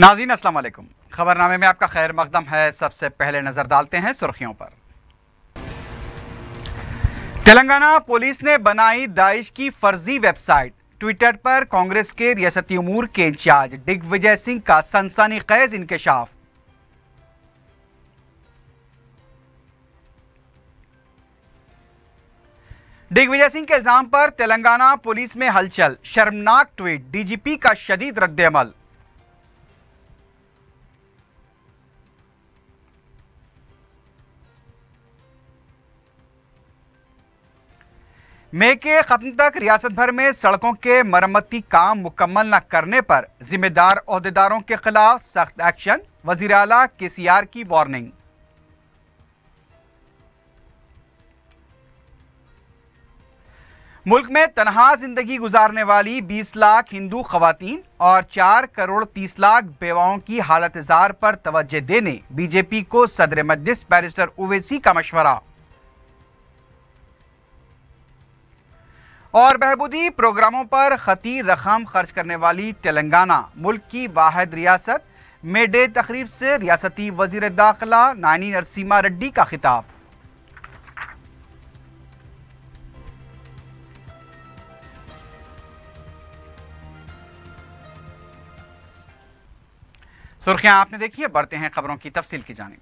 नाज़रीन अस्सलाम वालेकुम। खबरनामे में आपका खैर मकदम है। सबसे पहले नजर डालते हैं सुर्खियों पर। तेलंगाना पुलिस ने बनाई दाइश की फर्जी वेबसाइट। ट्विटर पर कांग्रेस के रियासती उमूर के इंचार्ज दिग्विजय सिंह का सनसनीखेज इंकशाफ। दिग्विजय सिंह के इल्जाम पर तेलंगाना पुलिस में हलचल। शर्मनाक ट्वीट, डीजीपी का शदीद रद्द-ए-अमल। मई के खत्म तक रियासत भर में सड़कों के मरम्मती काम मुकम्मल न करने पर जिम्मेदार ओहदेदारों के खिलाफ सख्त एक्शन। वजीर आला केसीआर की वार्निंग। मुल्क में तनहा जिंदगी गुजारने वाली 20 लाख हिंदू खवातीन और 4 करोड़ 30 लाख बेवाओं की हालत जार पर तवज्जो देने बीजेपी को सदर मजलिस बैरिस्टर ओवैसी का मशवरा। और बहबूदी प्रोग्रामों पर खती रकम खर्च करने वाली तेलंगाना मुल्क की वाहिद रियासत। मे डे तकरीब से रियासती वजीर दाखिला नानी नरसिम्हा रेड्डी का खिताब। सुर्खियां आपने देखी है, बढ़ते हैं खबरों की तफसील की जानिब।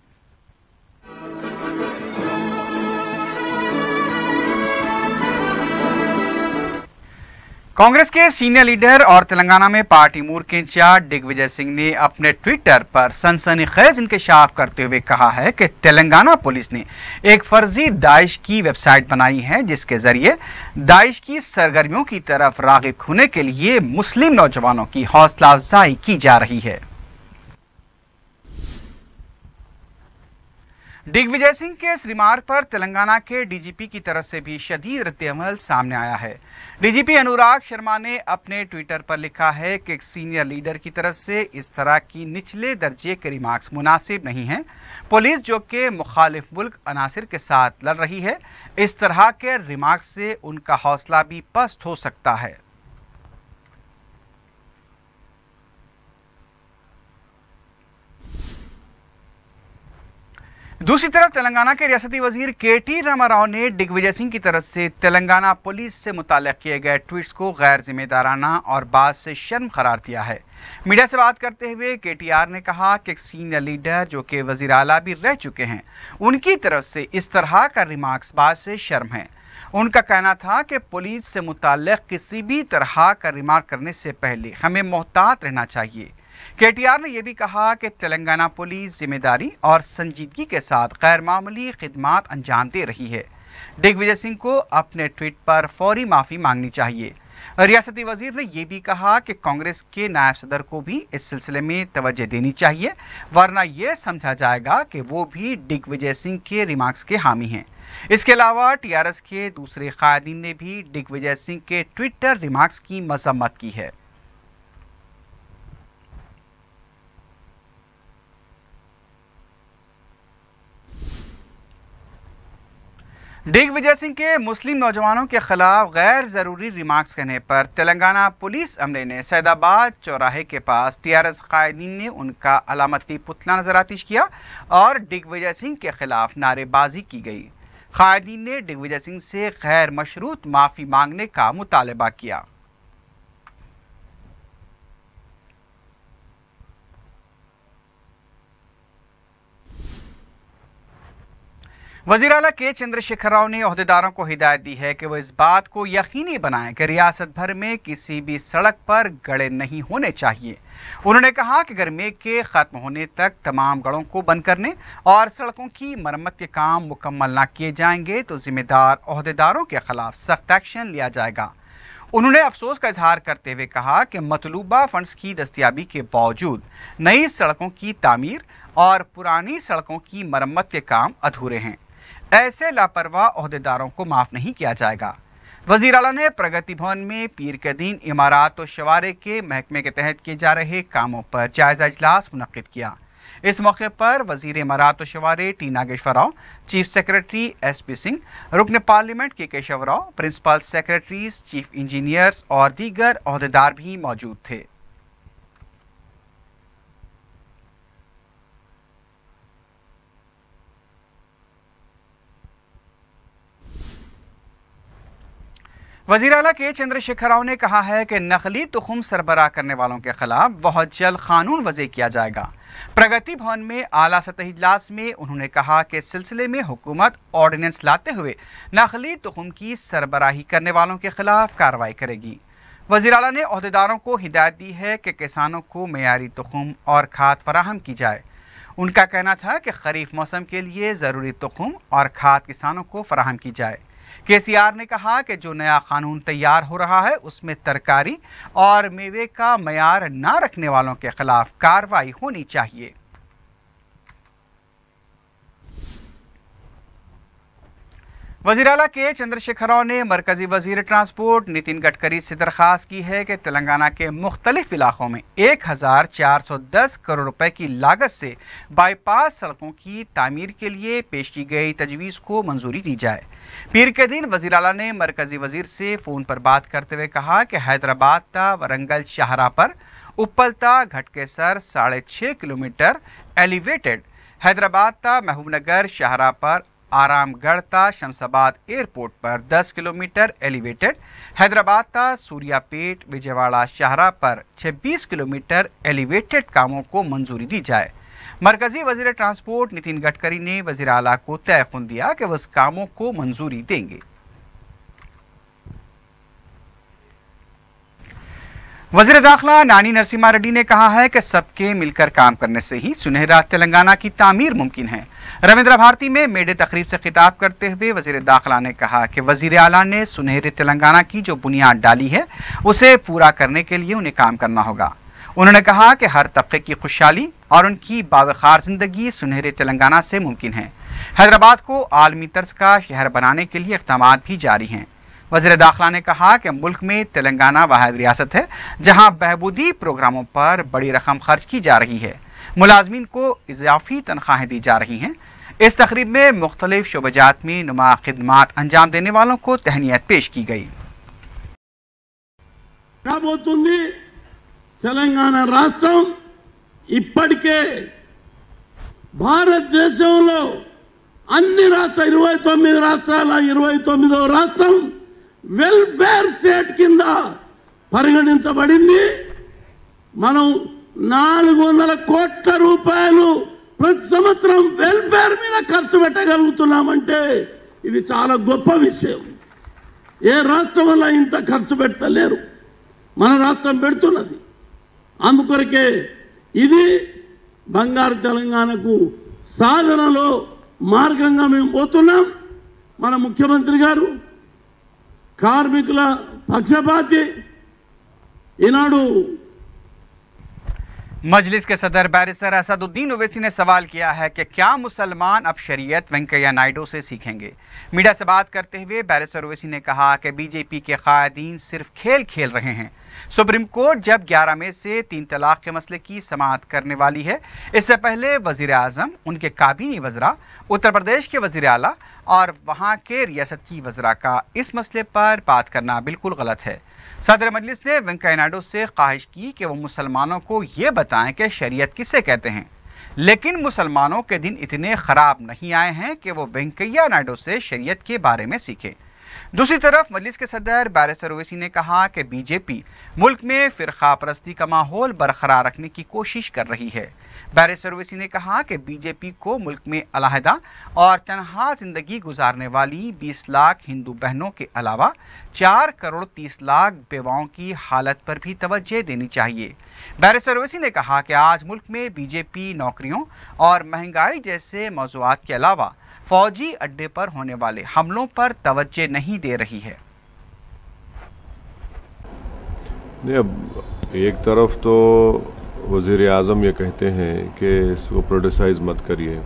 कांग्रेस के सीनियर लीडर और तेलंगाना में पार्टी मूर के इंचार्ज दिग्विजय सिंह ने अपने ट्विटर पर सनसनीखेज इंकशाफ करते हुए कहा है कि तेलंगाना पुलिस ने एक फर्जी दाइश की वेबसाइट बनाई है, जिसके जरिए दाइश की सरगर्मियों की तरफ राग़िब होने के लिए मुस्लिम नौजवानों की हौसला अफजाई की जा रही है। दिग्विजय सिंह के इस रिमार्क पर तेलंगाना के डीजीपी की तरफ से भी शदीद रद्द-ए-अमल सामने आया है। डीजीपी अनुराग शर्मा ने अपने ट्विटर पर लिखा है कि एक सीनियर लीडर की तरफ से इस तरह की निचले दर्जे के रिमार्क्स मुनासिब नहीं हैं। पुलिस जो कि मुखालिफ मुल्क अनासिर के साथ लड़ रही है, इस तरह के रिमार्क्स से उनका हौसला भी पस्त हो सकता है। दूसरी तरफ तेलंगाना के रियासती वजीर केटी रामाराव ने दिग्विजय सिंह की तरफ से तेलंगाना पुलिस से मुताल्लिक़ किए गए ट्वीट्स को गैर जिम्मेदाराना और बात से शर्म करार दिया है। मीडिया से बात करते हुए केटीआर ने कहा कि एक सीनियर लीडर जो कि वजीर आला भी रह चुके हैं, उनकी तरफ से इस तरह का रिमार्क्स बात से शर्म है। उनका कहना था कि पुलिस से मुताल्लिक़ किसी भी तरह का रिमार्क करने से पहले हमें मोहतात रहना चाहिए। केटीआर ने यह भी कहा कि तेलंगाना पुलिस जिम्मेदारी और संजीदगी के साथ गैर मामूली खिदमात अंजाम दे रही है। दिग्विजय सिंह को अपने ट्वीट पर फौरी माफ़ी मांगनी चाहिए। रियासती वजीर ने यह भी कहा कि कांग्रेस के नायब सदर को भी इस सिलसिले में तवज्जो देनी चाहिए, वरना यह समझा जाएगा कि वो भी दिग्विजय सिंह के रिमार्क्स के हामी हैं। इसके अलावा टीआरएस के दूसरे कायदीन ने भी दिग्विजय सिंह के ट्विटर रिमार्क्स की मजम्मत की है। दिग्विजय सिंह के मुस्लिम नौजवानों के खिलाफ गैर जरूरी रिमार्क्स करने पर तेलंगाना पुलिस अमले ने सैदाबाद चौराहे के पास टीआरएस कायदीन ने उनका अलामती पुतला नजर आतिश किया और दिग्विजय सिंह के खिलाफ नारेबाजी की गई। कायदीन ने दिग्विजय सिंह से गैर मशरूत माफी मांगने का मुतालबा किया। वज़ीर आला के चंद्रशेखर राव ने ओहदेदारों को हिदायत दी है कि वो इस बात को यकीनी बनाएं कि रियासत भर में किसी भी सड़क पर गड्ढे नहीं होने चाहिए। उन्होंने कहा कि अगर मई के ख़त्म होने तक तमाम गड्ढों को बंद करने और सड़कों की मरम्मत के काम मुकम्मल न किए जाएंगे तो जिम्मेदार ओहदेदारों के खिलाफ सख्त एक्शन लिया जाएगा। उन्होंने अफसोस का इजहार करते हुए कहा कि मतलूबा फंड्स की दस्तियाबी के बावजूद नई सड़कों की तामीर और पुरानी सड़कों की मरम्मत के काम अधूरे हैं। ऐसे लापरवाह ओहदेदारों को माफ नहीं किया जाएगा। वज़ीर आला ने प्रगति भवन में पीर के दिन इमारत और शवारे के महकमे के तहत किए जा रहे कामों पर जायजा इजलास मुनक्किद किया। इस मौके पर वज़ीर इमारत और शवारे T Nageshwar Rao, chief secretary SP Singh, रुकन पार्लियामेंट के Keshav Rao, principal secretaries, chief engineers और दीगर ओहदेदार भी मौजूद थे। वज़ीर आला के चंद्रशेखर राव ने कहा है कि नकली तुखम सरबराह करने वालों के खिलाफ बहुत जल्द कानून वज़े किया जाएगा। प्रगति भवन में आला सतही इजलास में उन्होंने कहा कि इस सिलसिले में हुकूमत ऑर्डिनेंस लाते हुए नकली तुखम की सरबराही करने वालों के खिलाफ कार्रवाई करेगी। वज़ीर आला ने ओहदेदारों को हिदायत दी है कि किसानों को मेयारी तुखम और खाद फराहम की जाए। उनका कहना था कि खरीफ मौसम के लिए ज़रूरी तुखम और खाद किसानों को फराहम की जाए। KCR ने कहा कि जो नया कानून तैयार हो रहा है उसमें तरकारी और मेवे का मयार न रखने वालों के खिलाफ कार्रवाई होनी चाहिए। वज़ीर आला के चंद्रशेखर राव ने मरकजी वज़ीर ट्रांसपोर्ट नितिन गडकरी से दरख्वास्त की है कि तेलंगाना के मुख्तलिफ इलाकों में 1410 करोड़ रुपए की लागत से बाईपास सड़कों की तामीर के लिए पेश की गई तजवीज़ को मंजूरी दी जाए। पीर के दिन वज़ीर आला ने मरकजी वज़ीर से फ़ोन पर बात करते हुए कहा कि हैदराबाद ता वरंगल शाहरा पर उप्पलता घटकेसर 6.5 किलोमीटर एलिवेटेड, हैदराबाद ता महबूबनगर शाहरा पर आरामगढ़ ता शमशाबाद एयरपोर्ट पर 10 किलोमीटर एलिवेटेड, हैदराबाद ता सूर्यापेट विजयवाड़ा शाहरा पर 26 किलोमीटर एलिवेटेड कामों को मंजूरी दी जाए। मरकजी वज़ीर ट्रांसपोर्ट नितिन गडकरी ने वज़ीर आला को तयक़ुन दिया कि वह उस कामों को मंजूरी देंगे। वज़ीर दाखिला नानी नरसिम्हा रेड्डी ने कहा है कि सबके मिलकर काम करने से ही सुनहरा तेलंगाना की तामीर मुमकिन है। रविंद्र भारती में मेडे तकरीब से खिताब करते हुए वज़ीर दाखिला ने कहा कि वज़ीर आला ने सुनहरे तेलंगाना की जो बुनियाद डाली है उसे पूरा करने के लिए उन्हें काम करना होगा। उन्होंने कहा कि हर तबके की खुशहाली और उनकी बावखार जिंदगी सुनहरे तेलंगाना से मुमकिन है। हैदराबाद को आलमी तर्ज का शहर बनाने के लिए इक़दाम भी जारी हैं। वज़ीर दाखिला ने कहा कि मुल्क में तेलंगाना वाहिद रियासत है जहां बहबूदी प्रोग्रामों पर बड़ी रकम खर्च की जा रही है, मुलाजमीन को इजाफी तनख्वाहें दी जा रही हैं। इस तकरीब में मुख्तलिफ शोबजात में नुमा खिदमात अंजाम देने वालों को तहनीत पेश की गई। తెలంగాణ రాష్ట్రం ఇప్పటికే భారతదేశంలో అన్ని 29 రాష్ట్రాల 29వ రాష్ట్రం వెల్ఫేర్ స్టేట్ కింద పరిగణించబడింది। మనం 400 కోట్ల రూపాయలు ప్రతి సంవత్సరం వెల్ఫేర్ మీద ఖర్చు పెట్టగలుగుతున్నామంటే ఇది చాలా గొప్ప విషయం। ఏ రాష్ట్రం వల్ల ఇంత ఖర్చు పెట్టలేరు, మన రాష్ట్రం పెడుతున్నది। అందుకొరకే ఇది బంగారు తెలంగాణకు సాధనలో మార్గంగా మేము పోతున్నాం। మన ముఖ్యమంత్రి గారు కార్మికుల పక్షపాతి ఈనాడు मजलिस के सदर बैरिस्टर असदुद्दीन ओवैसी ने सवाल किया है कि क्या मुसलमान अब शरीयत वेंकैया नायडू से सीखेंगे। मीडिया से बात करते हुए बैरिस्टर ओवैसी ने कहा कि बीजेपी के कायदीन सिर्फ खेल खेल रहे हैं। सुप्रीम कोर्ट जब 11 मई से 3 तलाक के मसले की समाअत करने वाली है, इससे पहले वजीर आजम, उनके काबीनी वज़रा, उत्तर प्रदेश के वजीर आला और वहाँ के रियासत की वज़रा का इस मसले पर बात करना बिल्कुल गलत है। सदर मजलिस ने वेंकैया नायडू से ख्वाहिश की कि वो मुसलमानों को ये बताएं कि शरीयत किसे कहते हैं, लेकिन मुसलमानों के दिन इतने ख़राब नहीं आए हैं कि वो वेंकैया नायडू से शरीयत के बारे में सीखें। दूसरी तरफ मजलिस के सदर बैरिस्टर ओवैसी ने कहा कि बीजेपी मुल्क में फ़िरक़ा परस्ती का माहौल बरकरार रखने की कोशिश कर रही है। बैरिस्टर ओवैसी ने कहा कि बीजेपी को मुल्क में अलहदा और तनहा ज़िंदगी गुजारने वाली 20 लाख हिंदू बहनों के अलावा 4 करोड़ 30 लाख बेवाओं की हालत पर भी तवज्जो देनी चाहिए। बैरिस्टर ओवैसी ने कहा कि आज मुल्क में बीजेपी नौकरियों और महंगाई जैसे मौज़ूआत के अलावा फौजी अड्डे पर होने वाले हमलों पर तवज्जो नहीं दे रही है। अब एक तरफ तो वज़ीर आज़म ये कहते हैं कि इसको प्रोटेसाइज मत करिए,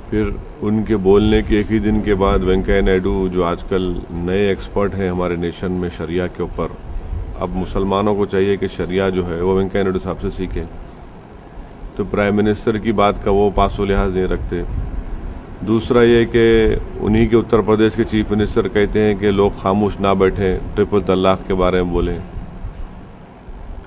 फिर उनके बोलने के एक ही दिन के बाद वेंकैया नायडू जो आजकल नए एक्सपर्ट हैं हमारे नेशन में शरिया के ऊपर, अब मुसलमानों को चाहिए कि शरिया जो है वो वेंकैया नायडू साहब से सीखें। तो प्राइम मिनिस्टर की बात का वो पासो लिहाज नहीं रखते। दूसरा ये कि उन्हीं के उत्तर प्रदेश के चीफ मिनिस्टर कहते हैं कि लोग खामोश ना बैठें, ट्रिपल तलाक के बारे में बोलें।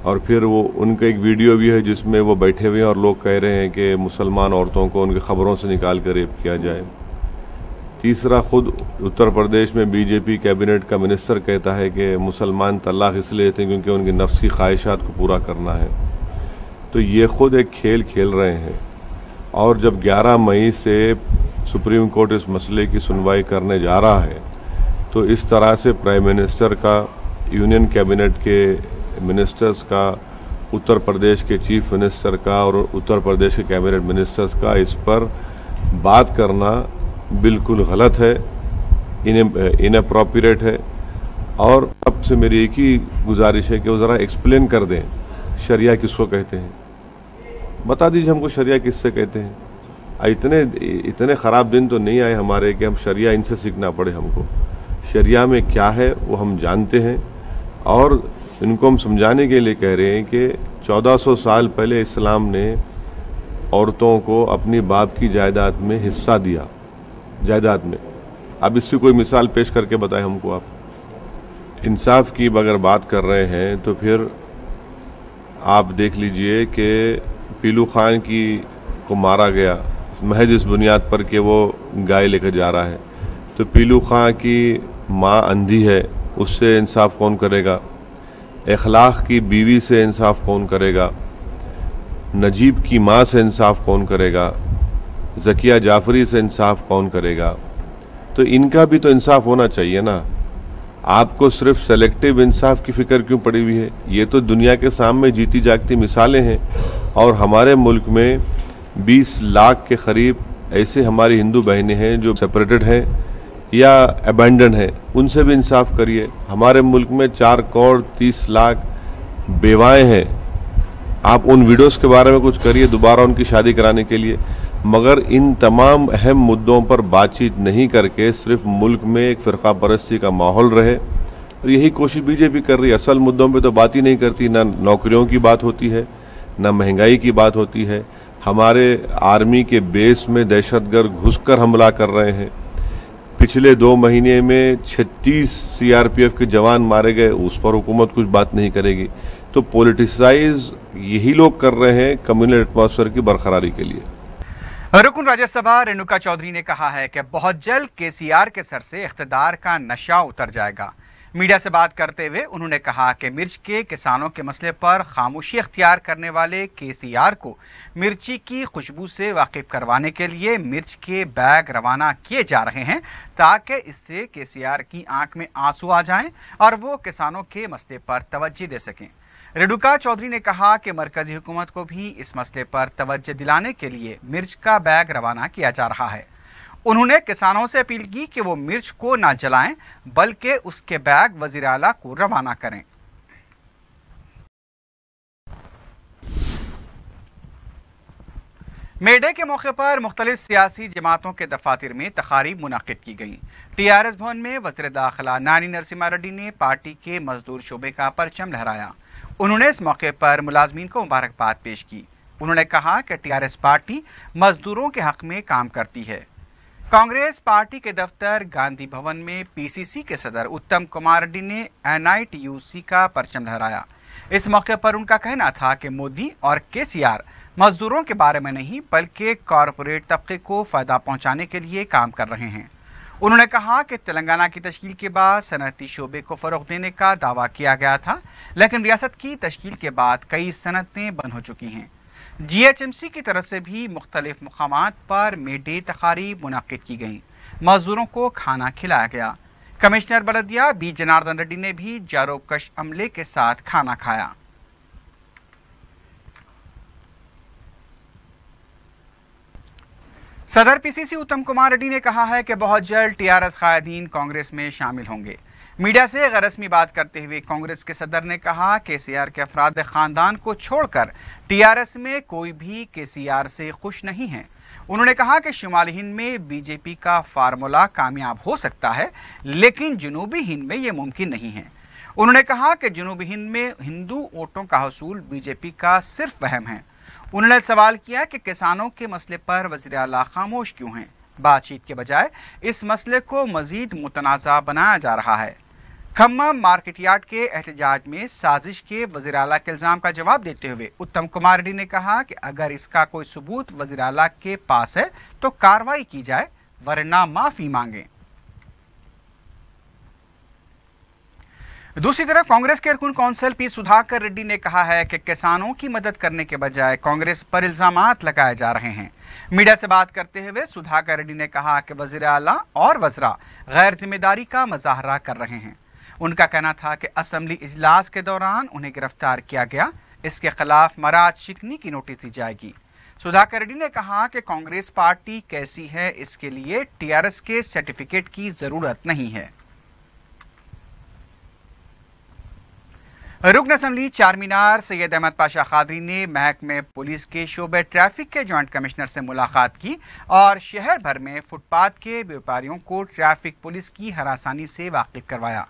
और फिर वो उनका एक वीडियो भी है जिसमें वो बैठे हुए हैं और लोग कह रहे हैं कि मुसलमान औरतों को उनकी ख़बरों से निकाल कर रेप किया जाए। तीसरा, खुद उत्तर प्रदेश में बीजेपी कैबिनेट का मिनिस्टर कहता है कि मुसलमान तलाक इसलिए लेते हैं क्योंकि उनकी नफ्स की ख्वाहिशात को पूरा करना है। तो ये खुद एक खेल खेल रहे हैं। और जब 11 मई से सुप्रीम कोर्ट इस मसले की सुनवाई करने जा रहा है, तो इस तरह से प्राइम मिनिस्टर का, यूनियन कैबिनेट के मिनिस्टर्स का, उत्तर प्रदेश के चीफ मिनिस्टर का और उत्तर प्रदेश के कैबिनेट मिनिस्टर्स का इस पर बात करना बिल्कुल गलत है, इनअप्रोप्रिएट है। और अब से मेरी एक ही गुजारिश है कि वो ज़रा एक्सप्लेन कर दें शरिया किसको कहते हैं। बता दीजिए हमको शरिया किससे कहते हैं। इतने ख़राब दिन तो नहीं आए हमारे कि हम शरिया इनसे सीखना पड़े हमको। शरिया में क्या है वो हम जानते हैं और इनको हम समझाने के लिए कह रहे हैं कि 1400 साल पहले इस्लाम ने औरतों को अपनी बाप की जायदाद में हिस्सा दिया, जायदाद में। अब इसकी कोई मिसाल पेश करके बताएं हमको आप। इंसाफ की अगर बात कर रहे हैं तो फिर आप देख लीजिए कि पीलू खान को मारा गया महज इस बुनियाद पर कि वो गाय लेकर जा रहा है। तो पीलू खान की माँ अंधी है, उससे इंसाफ कौन करेगा? इखलाक की बीवी से इंसाफ कौन करेगा? नजीब की माँ से इंसाफ कौन करेगा? ज़किया जाफरी से इंसाफ कौन करेगा? तो इनका भी तो इंसाफ होना चाहिए ना। आपको सिर्फ सेलेक्टिव इंसाफ की फिक्र क्यों पड़ी हुई है? ये तो दुनिया के सामने जीती जागती मिसालें हैं। और हमारे मुल्क में 20 लाख के करीब ऐसे हमारी हिंदू बहनें हैं जो सेपरेटेड हैं या अबैंडन हैं, उनसे भी इंसाफ करिए। हमारे मुल्क में 4 करोड़ 30 लाख बेवाएँ हैं। आप उन विडोज़ के बारे में कुछ करिए दोबारा उनकी शादी कराने के लिए। मगर इन तमाम अहम मुद्दों पर बातचीत नहीं करके सिर्फ मुल्क में एक फ़िरका परस्ती का माहौल रहे, और यही कोशिश बीजेपी कर रही है। असल मुद्दों पे तो बात ही नहीं करती। ना नौकरियों की बात होती है, ना महंगाई की बात होती है। हमारे आर्मी के बेस में दहशतगर्द घुसकर हमला कर रहे हैं। पिछले 2 महीने में 36 सीआरपीएफ के जवान मारे गए, उस पर हुकूमत कुछ बात नहीं करेगी। तो पॉलिटिसाइज यही लोग कर रहे हैं कम्युनल एटमॉस्फेयर की बरकरारी के लिए। रुकन राज्यसभा रेणुका चौधरी ने कहा है कि बहुत जल्द केसीआर के सर से इख्तिदार का नशा उतर जाएगा। मीडिया से बात करते हुए उन्होंने कहा कि मिर्च के किसानों के मसले पर खामोशी इख्तियार करने वाले केसीआर को मिर्ची की खुशबू से वाकिफ करवाने के लिए मिर्च के बैग रवाना किए जा रहे हैं, ताकि इससे केसीआर की आंख में आंसू आ जाएं और वो किसानों के मसले पर तवज्जो दे सकें। रेणुका चौधरी ने कहा कि मरकजी हुकूमत को भी इस मसले पर तवज्जो दिलाने के लिए मिर्च का बैग रवाना किया जा रहा है। उन्होंने किसानों से अपील की कि वो मिर्च को ना जलाएं, बल्कि उसके बैग वज़ीर आला को रवाना करें। मेडे के मौके पर मुख्तलिफ सियासी जमातों के दफातर में तकारीब मुनाकिद की गई। TRS भवन में वज़ीर दाखिला नानी नरसिम्हा रेड्डी ने पार्टी के मजदूर शोबे का परचम लहराया। उन्होंने इस मौके पर मुलाजमीन को मुबारकबाद पेश की। उन्होंने कहा कि TRS पार्टी मजदूरों के हक में काम करती है। कांग्रेस पार्टी के दफ्तर गांधी भवन में PCC के सदर उत्तम कुमार रेड्डी ने NITUC का परचम लहराया। इस मौके पर उनका कहना था कि मोदी और KCR मजदूरों के बारे में नहीं, बल्कि कॉरपोरेट तबके को फ़ायदा पहुंचाने के लिए काम कर रहे हैं। उन्होंने कहा कि तेलंगाना की तश्कील के बाद सनअती शोबे को फ़रोग़ देने का दावा किया गया था, लेकिन रियासत की तश्कील के बाद कई सनअतें बंद हो चुकी हैं। GHMC की तरफ से भी मुख्तलिफ मकामात पर मेडे तकारीब मुनाकिद की गईं। मजदूरों को खाना खिलाया गया। कमिश्नर बलदिया B जनार्दन रेड्डी ने भी जारोकश अमले के साथ खाना खाया। सदर PCC उत्तम कुमार रेड्डी ने कहा है कि बहुत जल्द TRS कायदीन कांग्रेस में शामिल होंगे। मीडिया से गैर रस्मी बात करते हुए कांग्रेस के सदर ने कहा कि KCR के अफराद खानदान को छोड़कर TRS में कोई भी KCR से खुश नहीं है। उन्होंने कहा कि शुमाली हिंद में बीजेपी का फार्मूला कामयाब हो सकता है, लेकिन जनूबी हिंद में ये मुमकिन नहीं है। उन्होंने कहा कि जनूबी हिंद में हिंदू वोटों का हसूल बीजेपी का सिर्फ वहम है। उन्होंने सवाल किया कि किसानों के मसले पर वज़ीर आला खामोश क्यों हैं। बातचीत के बजाय इस मसले को मजीद मुतनाज़ा बनाया जा रहा है। खम्मा मार्केट यार्ड के एहतजाज में साजिश के वज़ीर आला के इल्ज़ाम का जवाब देते हुए उत्तम कुमार रेड्डी ने कहा कि अगर इसका कोई सबूत वज़ीर आला के पास है तो कार्रवाई की जाए, वरना माफी मांगे। दूसरी तरफ कांग्रेस के अरकुन कौंसिल पी सुधाकर रेड्डी ने कहा है कि किसानों की मदद करने के बजाय कांग्रेस पर इल्जामात लगाए जा रहे हैं। मीडिया से बात करते हुए सुधाकर रेड्डी ने कहा कि वज़ीर आला और वज़रा गैर जिम्मेदारी का मुजाहरा कर रहे हैं। उनका कहना था कि असेंबली इजलास के दौरान उन्हें गिरफ्तार किया गया, इसके खिलाफ मराज शिकनी की नोटिस दी जाएगी। सुधाकर रेड्डी ने कहा कि कांग्रेस पार्टी कैसी है इसके लिए टीआरएस के सर्टिफिकेट की जरूरत नहीं है। रुकन असम्बली चारमीनार सैयद अहमद पाशा खादरी ने महकमे पुलिस के शोबे ट्रैफिक के जॉइंट कमिश्नर से मुलाकात की और शहर भर में फुटपाथ के व्यापारियों को ट्रैफिक पुलिस की हरासानी से वाकिफ करवाया।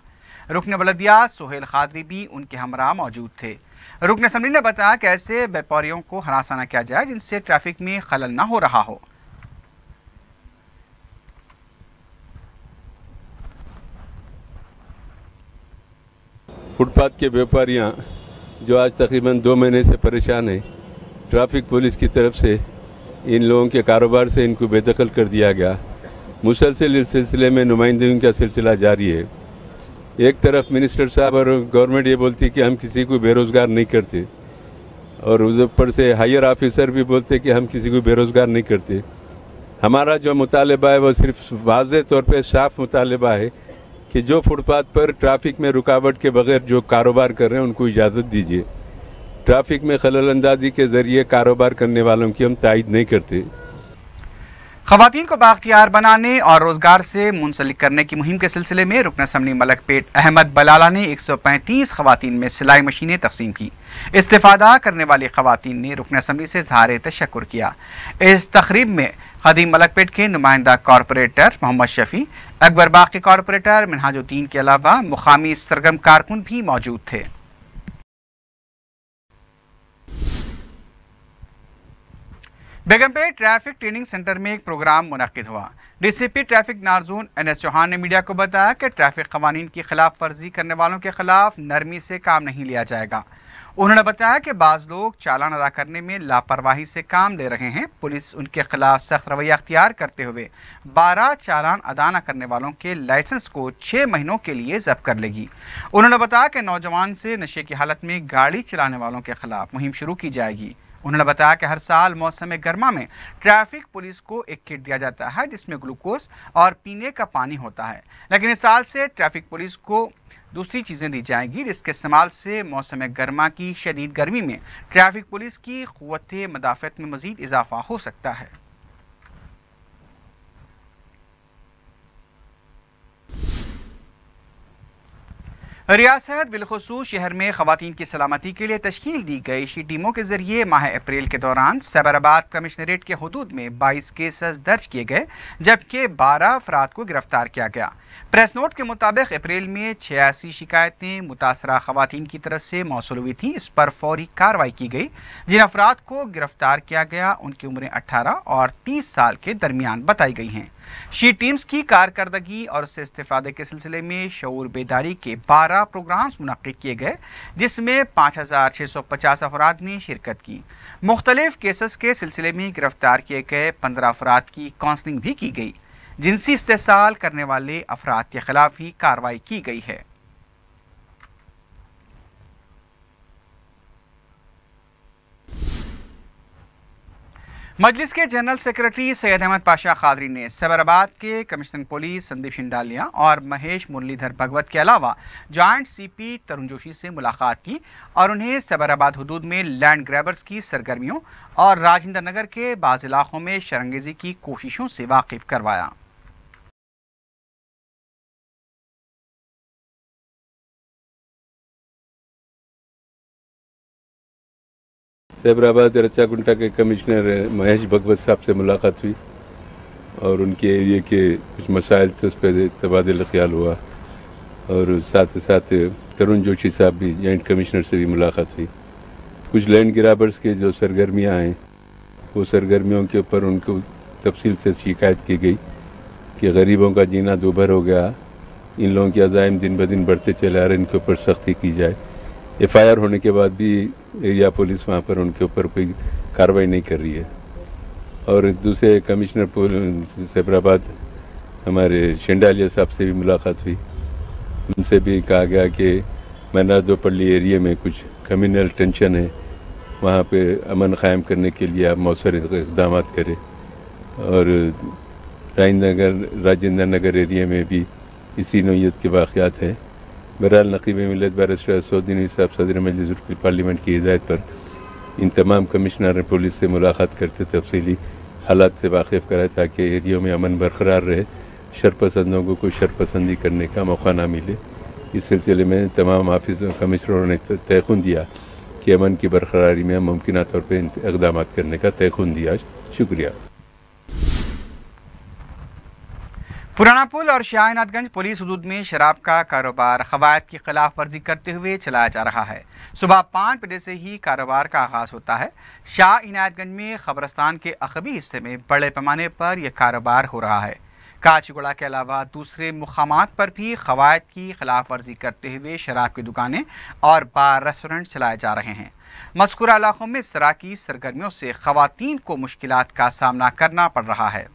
रुकन बलदिया सोहेल खादरी भी उनके हमरा मौजूद थे। रुकन असम्बली ने बताया कि ऐसे व्यापारियों को हरासा न किया जाए जिनसे ट्रैफिक में खलल न हो रहा हो। फुटपाथ के व्यापारियां जो आज तकरीबन 2 महीने से परेशान हैं, ट्रैफिक पुलिस की तरफ से इन लोगों के कारोबार से इनको बेदखल कर दिया गया। मुसलसल इस सिलसिले में नुमाइंदगी का सिलसिला जारी है। एक तरफ मिनिस्टर साहब और गवर्नमेंट ये बोलती कि हम किसी को बेरोज़गार नहीं करते, और उस ऊपर से हायर ऑफिसर भी बोलते कि हम किसी को बेरोज़गार नहीं करते। हमारा जो मुतालबा है वो सिर्फ वाज़े तौर पे साफ मुतालबा है कि जो फुटपाथ पर ट्रैफिक में रुकावट के बगैर जो कारोबार कर रहे हैं उनको इजाज़त दीजिए। ट्रैफिक में खलल अंदाजी के ज़रिए कारोबार करने वालों की हम तायद नहीं करते। ख़वातीन को बाख्तियार बनाने और रोजगार से मुंसलिक करने की मुहिम के सिलसिले में रुकन असम्बली मलकपेट अहमद बलाला ने 135 ख़वातीन में सिलाई मशीनें तकसीम की। इस्तिफादा करने वाली ख़वातीन ने रुकन असम्बली से इज़हार तशक्कुर किया। इस तकरीब में खदीम मलकपेट के नुमाइंदा कॉरपोरेटर मोहम्मद शफी, अकबर बाग के कॉरपोरेटर मिनहाजुद्दीन के अलावा मुकामी सरगर्म कारकुन भी मौजूद थे। बेगमपेट ट्रैफिक ट्रेनिंग सेंटर में एक प्रोग्राम मुनक्किद हुआ। डीसीपी ट्रैफिक नारजून NS चौहान ने मीडिया को बताया कि ट्रैफिक कवानीन की खिलाफ वर्जी करने वालों के खिलाफ नरमी से काम नहीं लिया जाएगा। उन्होंने बताया कि बाज़ लोग चालान अदा करने में लापरवाही से काम ले रहे हैं। पुलिस उनके खिलाफ सख्त रवैया अख्तियार करते हुए 12 चालान अदा न करने वालों के लाइसेंस को 6 महीनों के लिए जब्त कर लेगी। उन्होंने बताया कि नौजवान से नशे की हालत में गाड़ी चलाने वालों के खिलाफ मुहिम शुरू की जाएगी। उन्होंने बताया कि हर साल मौसम गर्मा में ट्रैफिक पुलिस को एक किट दिया जाता है जिसमें ग्लूकोज और पीने का पानी होता है, लेकिन इस साल से ट्रैफिक पुलिस को दूसरी चीज़ें दी जाएंगी जिसके इस्तेमाल से मौसम गर्मा की शदीद गर्मी में ट्रैफिक पुलिस की क़ुव्वत मदाफ़त में मज़ीद इजाफा हो सकता है। रियासत बिलखुसूस शहर में ख़वातीन की सलामती के लिए तश्कील दी गई शी टीमों के जरिए माह अप्रैल के दौरान सैबराबाद कमिश्नरेट के हुदूद में 22 केसेस दर्ज किए गए, जबकि 12 अफराद को गिरफ्तार किया गया। प्रेस नोट के मुताबिक अप्रैल में 86 शिकायतें मुतासरा ख़वातीन की तरफ से मौसूल हुई थी। इस पर फौरी कार्रवाई की गई। जिन अफराद को गिरफ्तार किया गया उनकी उम्रें 18 और 30 साल के दरमियान बताई गई हैं। शी टीम्स की कारकर्दगी और उससे इस्तेफादे के सिलसिले में शऊर बेदारी के 12 प्रोग्राम्स मुनक्किद किए गए, जिसमें 5650 अफराद ने शिरकत की। मुख्तलिफ केसेस के सिलसिले में गिरफ्तार किए गए 15 अफराद की काउंसलिंग भी की गई। जिनसी इस्तेसाल करने वाले अफराद के खिलाफ ही कार्रवाई की गई है। मजलिस के जनरल सेक्रेटरी सैयद अहमद पाशा खादरी ने सैबराबाद के कमिश्नर पुलिस संदीप शिंडालिया और महेश मुरलीधर भगवत के अलावा जॉइंट CP तरुण जोशी से मुलाकात की और उन्हें सैबराबाद हुदूद में लैंड ग्रैबर्स की सरगर्मियों और राजेंद्र नगर के बाज़ इलाकों में शरंगेजी की कोशिशों से वाकिफ करवाया। सैबराबाद रच्चाकुंटा के कमिश्नर महेश भगवत साहब से मुलाकात हुई और उनके एरिए के कुछ मसाइल थे उस पर तबादला ख्याल हुआ, और साथ ही साथ तरुण जोशी साहब भी जॉइंट कमिश्नर से भी मुलाकात हुई। कुछ लैंड ग्रैबर्स के जो सरगर्मियाँ हैं वो सरगर्मियों के ऊपर उनको तफसील से शिकायत की गई कि गरीबों का जीना दूभर हो गया, इन लोगों के अज़ाइम दिन ब दिन बढ़ते चले आ रहे, इनके ऊपर सख्ती की जाए। FIR होने के बाद भी एरिया पुलिस वहाँ पर उनके ऊपर कोई कार्रवाई नहीं कर रही है। और दूसरे कमिश्नर सैफराबाद हमारे शेंडालिया साहब से भी मुलाकात हुई। उनसे भी कहा गया कि मनारदोपल्ली एरिया में कुछ कम्युनल टेंशन है, वहाँ पे अमन क़ायम करने के लिए आप मौसर इक़दाम करें। और राजेंद्र नगर एरिया में भी इसी नौयत के वाक़यात हैं। बहरहाल नक़ीब मिल्लत बैरिस्टर असदुद्दीन साहब सदर मजलिस पार्लियामेंट की हिदायत पर इन तमाम कमिश्नर पुलिस से मुलाकात करते तफसीली हालात से वाकिफ़ कराए ताकि एरिया में अमन बरकरार रहे, शरपसंदों को कोई शरपसंदी करने का मौका ना मिले। इस सिलसिले में तमाम ऑफिसों कमिश्नरों ने तयख़ुन दिया कि अमन की बरकरारी में मुमकिन तौर पर इक़दाम करने का तयख़ुन दिया। शुक्रिया। पुराना पुल और शाह-ए-नाथगंज पुलिस हदूद में शराब का कारोबार क़वायद की खिलाफ वर्जी करते हुए चलाया जा रहा है। सुबह 5 बजे से ही कारोबार का आगाज़ होता है। शाह-ए-नाथगंज में क़ब्रस्तान के अक़बी हिस्से में बड़े पैमाने पर यह कारोबार हो रहा है। काचीगुड़ा के अलावा दूसरे मुक़ामात पर भी क़वायद की खिलाफ वर्जी करते हुए शराब की दुकानें और बार रेस्टोरेंट चलाए जा रहे हैं। मज़कूरा इलाक़ों में इस तरह की सरगर्मियों से ख़वातीन को मुश्किलात का सामना करना पड़ रहा है।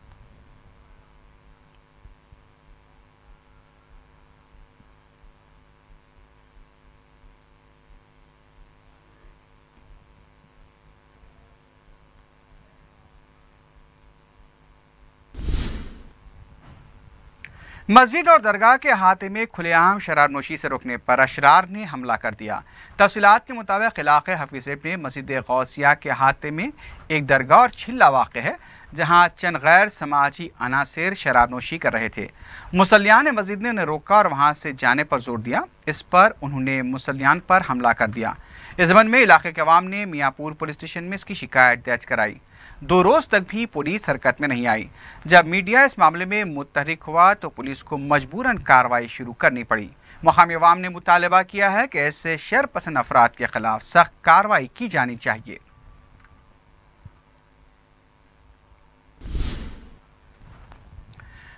मस्जिद और दरगाह के अहाते में खुलेआम शराब नोशी से रोकने पर अशरार ने हमला कर दिया। तफसीलात के मुताबिक इलाके हफीज़ेब में मस्जिद गौसिया के अहाते में एक दरगाह और छिल्ला वाक़ है, जहां चंद गैर समाजी अनासिर शराब नोशी कर रहे थे। मुसल्लियान मस्जिद ने उन्हें रोका और वहां से जाने पर जोर दिया। इस पर उन्होंने मुसल्लियान पर हमला कर दिया। इस ज़मन में इलाके के अवाम ने मियाँपुर पुलिस स्टेशन में इसकी शिकायत दर्ज कराई। 2 रोज़ तक भी पुलिस हरकत में नहीं आई। जब मीडिया इस मामले में मुतहरिक हुआ तो पुलिस को मजबूरन कार्रवाई शुरू करनी पड़ी। मुकामी अवाम ने मुतालबा किया है कि ऐसे शरपसंद अफराद के खिलाफ सख्त कार्रवाई की जानी चाहिए।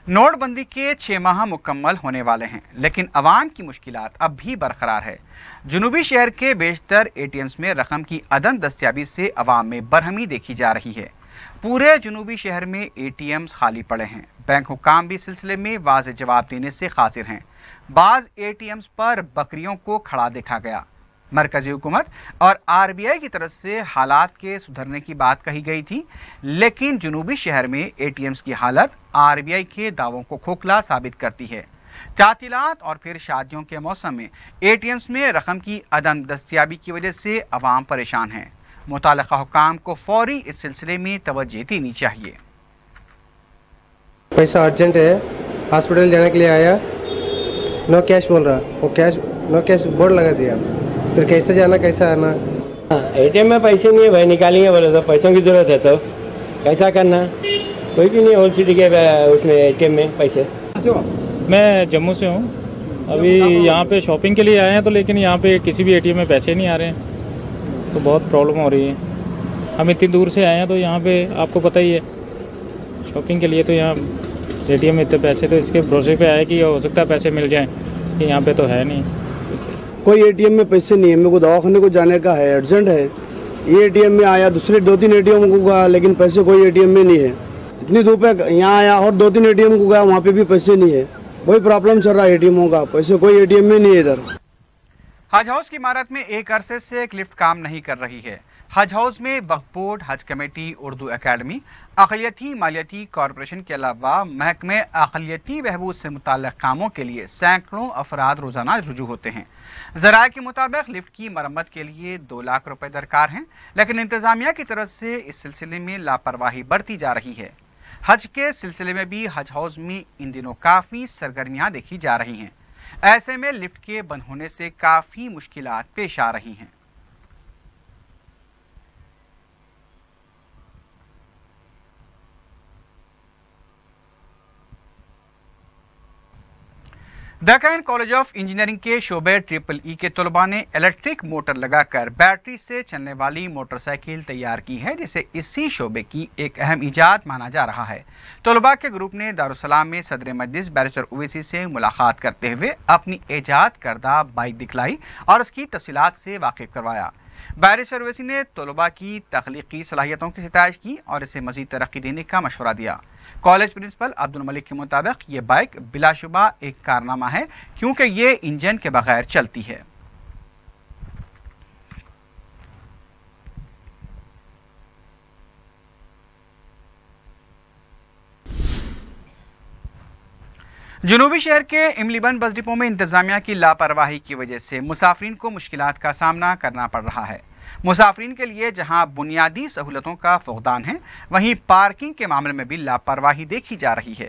नोटबंदी के 6 माह मुकम्मल होने वाले हैं, लेकिन अवाम की मुश्किलात अब भी बरकरार है। जुनूबी शहर के बेशतर ATMs में रकम की अदम दस्तयाबी से अवाम में बरहमी देखी जा रही है। पूरे जुनूबी शहर में ATMs खाली पड़े हैं। बैंक हुकाम भी इस सिलसिले में वाज़ेह जवाब देने से कासिर हैं। बाज़ ATMs पर बकरियों को खड़ा देखा गया। मरकजी हुकूमत और RBI की तरफ से हालात के सुधरने की बात कही गई थी, लेकिन जुनूबी शहर में ATMs की हालत RBI के दावों को खोखला साबित करती है। तातीलात और फिर शादियों के मौसम में ATMs में रकम की अदम दस्तयाबी की वजह से अवाम परेशान है। मुताल्लिका हुकाम को फौरी इस सिलसिले में तवज्जो देनी चाहिए। पैसा अर्जेंट है, हॉस्पिटल जाने के लिए आया, नो कैश बोल रहा, वो नो कैश बोर्ड लगा दिया, फिर कैसे जाना कैसे आना। ATM में पैसे नहीं है भाई, निकालेंगे बोले तो पैसों की ज़रूरत है, तो कैसा करना, कोई भी नहीं होल सिटी के उसमें ATM में पैसे। मैं जम्मू से हूँ, अभी यहाँ पे शॉपिंग के लिए आए हैं, तो लेकिन यहाँ पे किसी भी ATM में पैसे नहीं आ रहे हैं, तो बहुत प्रॉब्लम हो रही है। हम इतनी दूर से आए हैं, तो यहाँ पे आपको पता ही है शॉपिंग के लिए, तो यहाँ ATM में इतने पैसे, तो इसके भरोसे पे आए कि हो सकता है पैसे मिल जाएं, कि यहाँ पे तो है नहीं। कोई ATM में पैसे नहीं है, मेरे को दवाखाने को जाने का है, अर्जेंट है। ये ATM में आया, दूसरे 2-3 ATM को गया, लेकिन पैसे कोई ATM में नहीं है। इतनी धूप है, यहाँ आया और 2-3 ATM को गया, वहाँ पे भी पैसे नहीं है। वही प्रॉब्लम चल रहा है ATM का, पैसे कोई ATM में नहीं है इधर। हज हाउस की इमारत में एक अरसे से एक लिफ्ट काम नहीं कर रही है। हज हाउस में वक्फ बोर्ड, हज कमेटी, उर्दू अकेडमी, अक़लियती मालियती कॉरपोरेशन के अलावा महकमे अक़लियती बहबूद से मुताल्लिक़ कामों के लिए सैकड़ों अफराद रोज़ाना रुजू होते हैं। ज़राए के मुताबिक लिफ्ट की मरम्मत के लिए 2 लाख रुपए दरकार हैं, लेकिन इंतज़ामिया की तरफ से इस सिलसिले में लापरवाही बरती जा रही है। हज के सिलसिले में भी हज हाउस में इन दिनों काफ़ी सरगर्मियाँ देखी जा रही हैं। ऐसे में लिफ्ट के बंद होने से काफ़ी मुश्किलात पेश आ रही हैं। डेक्कन कॉलेज ऑफ इंजीनियरिंग के शोबे EEE के तलबा ने इलेक्ट्रिक मोटर लगाकर बैटरी से चलने वाली मोटरसाइकिल तैयार की है, जिसे इसी शोबे की एक अहम ईजाद माना जा रहा है। तलबा के ग्रुप ने दारुसलाम में सदर मजलिस बैरिस्टर ओवैसी से मुलाकात करते हुए अपनी ईजाद करदा बाइक दिखलाई और उसकी तफसीलात से वाकिफ करवाया। बैरिस्टर ओवैसी ने तलबा की तख्लीकी सलाहियतों की सितारिश की और इसे मजीद तरक्की देने का मशवरा दिया। कॉलेज प्रिंसिपल अब्दुल मलिक के मुताबिक ये बाइक बिलाशुबा एक कारनामा है क्योंकि ये इंजन के बगैर चलती है। जनूबी शहर के इमलीबंद बस डिपो में इंतजामिया की लापरवाही की वजह से मुसाफिरीन को मुश्किलात का सामना करना पड़ रहा है। मुसाफिरीन के लिए जहां बुनियादी सहूलतों का फुकदान है, वहीं पार्किंग के मामले में भी लापरवाही देखी जा रही है।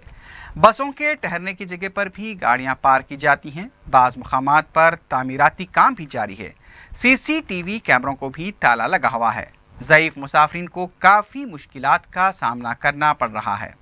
बसों के ठहरने की जगह पर भी गाड़ियां पार्क की जाती हैं। बाज़ मकामात पर तामीराती काम भी जारी है। CCTV कैमरों को भी ताला लगा हुआ है। ज़ईफ मुसाफिरीन को काफ़ी मुश्किलात का सामना करना पड़ रहा है।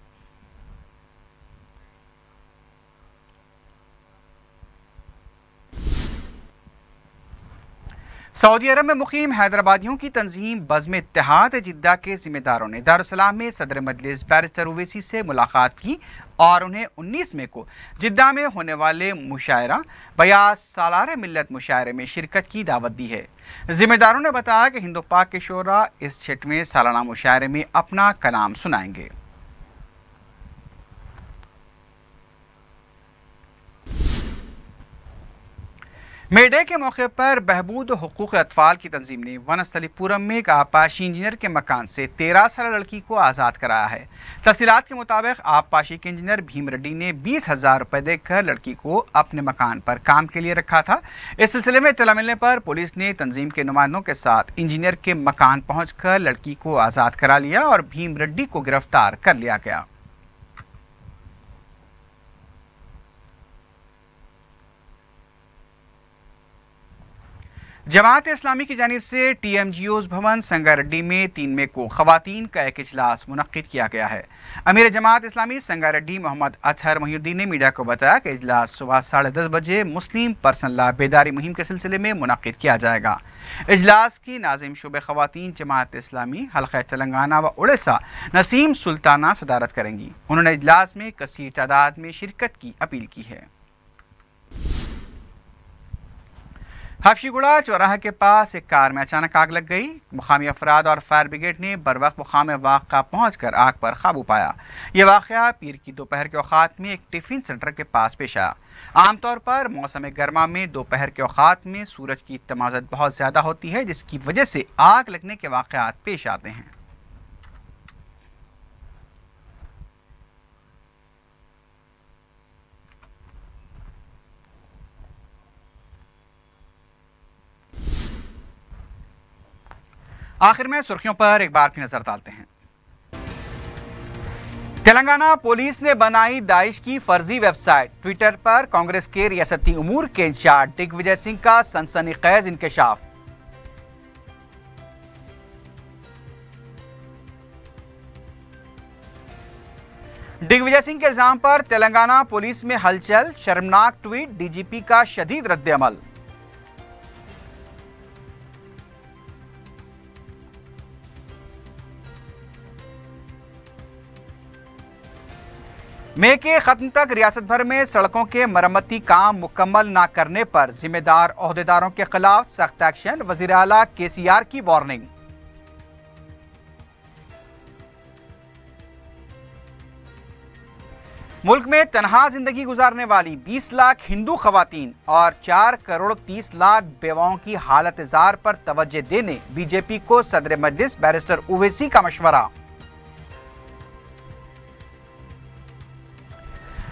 सऊदी अरब में मुकीम हैदराबादियों की तंजीम बज़्म इत्तेहाद जिद्दा के जिम्मेदारों ने दारुस्सलाम में सदर मजलिस बैरिस्टर ओवैसी से मुलाकात की और उन्हें 19 मई को जिद्दा में होने वाले मुशायरा बयास सालारे मिल्लत मुशायरे में शिरकत की दावत दी है। जिम्मेदारों ने बताया कि हिंदू पाक के शोरा इस 6वें सालाना मुशायरे में अपना कलाम सुनाएंगे। मे डे के मौके पर बहबूद हुकूक अतफाल की तंजीम ने वनस्थलीपुरम में एक आबपाशी इंजीनियर के मकान से 13 साल लड़की को आज़ाद कराया है। तफसीलात के मुताबिक आबपाशी के इंजीनियर भीम रेड्डी ने 20,000 रुपये देकर लड़की को अपने मकान पर काम के लिए रखा था। इस सिलसिले में इत्तला मिलने पर पुलिस ने तंजीम के नुमाइंदों के साथ इंजीनियर के मकान पहुँचकर लड़की को आज़ाद करा लिया और भीम रेड्डी को गिरफ्तार कर लिया गया। जमात इस्लामी की जानिब से TMGOs भवन संगारेड्डी में 3 मई को खवातीन का एक इजलास मुनक्किद किया गया है। अमीर जमात इस्लामी संगारेड्डी मोहम्मद अतहर मोहिउद्दीन ने मीडिया को बताया कि इजलास सुबह 10:30 बजे मुस्लिम पर्सनल लॉ बेदारी मुहिम के सिलसिले में मुनक्किद किया जाएगा। इजलास की नाज़िम शुबे खवातीन जमात इस्लामी हल्का तेलंगाना व उड़ीसा नसीम सुल्ताना सदारत करेंगी। उन्होंने इजलास में कसीर तादाद में शिरकत की अपील की है। हफ्शीगुड़ा चौराहा के पास एक कार में अचानक आग लग गई। मुकामी अफराद और फायर ब्रिगेड ने बरवक्त मुकाम वाक़ा पहुंचकर आग पर काबू पाया। यह वाक़या पीर की दोपहर के औक़ात में एक टिफ़िन सेंटर के पास पेश आया। आमतौर पर मौसम गर्मा में दोपहर के औक़ात में सूरज की तमाज़त बहुत ज़्यादा होती है, जिसकी वजह से आग लगने के वाक़यात पेश आते हैं। आखिर में सुर्खियों पर एक बार फिर नजर डालते हैं। तेलंगाना पुलिस ने बनाई दाइश की फर्जी वेबसाइट। ट्विटर पर कांग्रेस के रियासती उमूर के इंचार्ज दिग्विजय सिंह का सनसनीखेज इंकशाफ। दिग्विजय सिंह के इल्जाम पर तेलंगाना पुलिस में हलचल। शर्मनाक ट्वीट, DGP का शदीद रद्द-ए-अमल। मई के खत्म तक रियासत भर में सड़कों के मरम्मती काम मुकम्मल न करने पर जिम्मेदार ओहदेदारों के खिलाफ सख्त एक्शन। वजीर आला KCR की वार्निंग। मुल्क में तनहा जिंदगी गुजारने वाली 20 लाख हिंदू खवातीन और 4 करोड़ 30 लाख बेवाओं की हालत जार पर तवज्जो देने BJP को सदर मजलिस बैरिस्टर ओवैसी का मशवरा।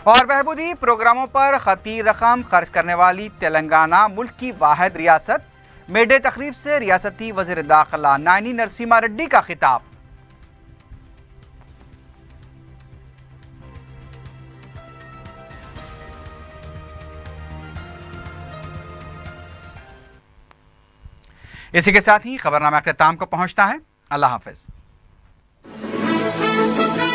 और बहबूदी प्रोग्रामों पर खती रकम खर्च करने वाली तेलंगाना मुल्क की वाहिद रियासत। मे डे तकरीब से रियासती वज़ीर दाखिला नायनी नरसिम्हा रेड्डी का खिताब। इसी के साथ ही खबरनामा अख्ताम को पहुंचता है। अल्लाह हाफिज।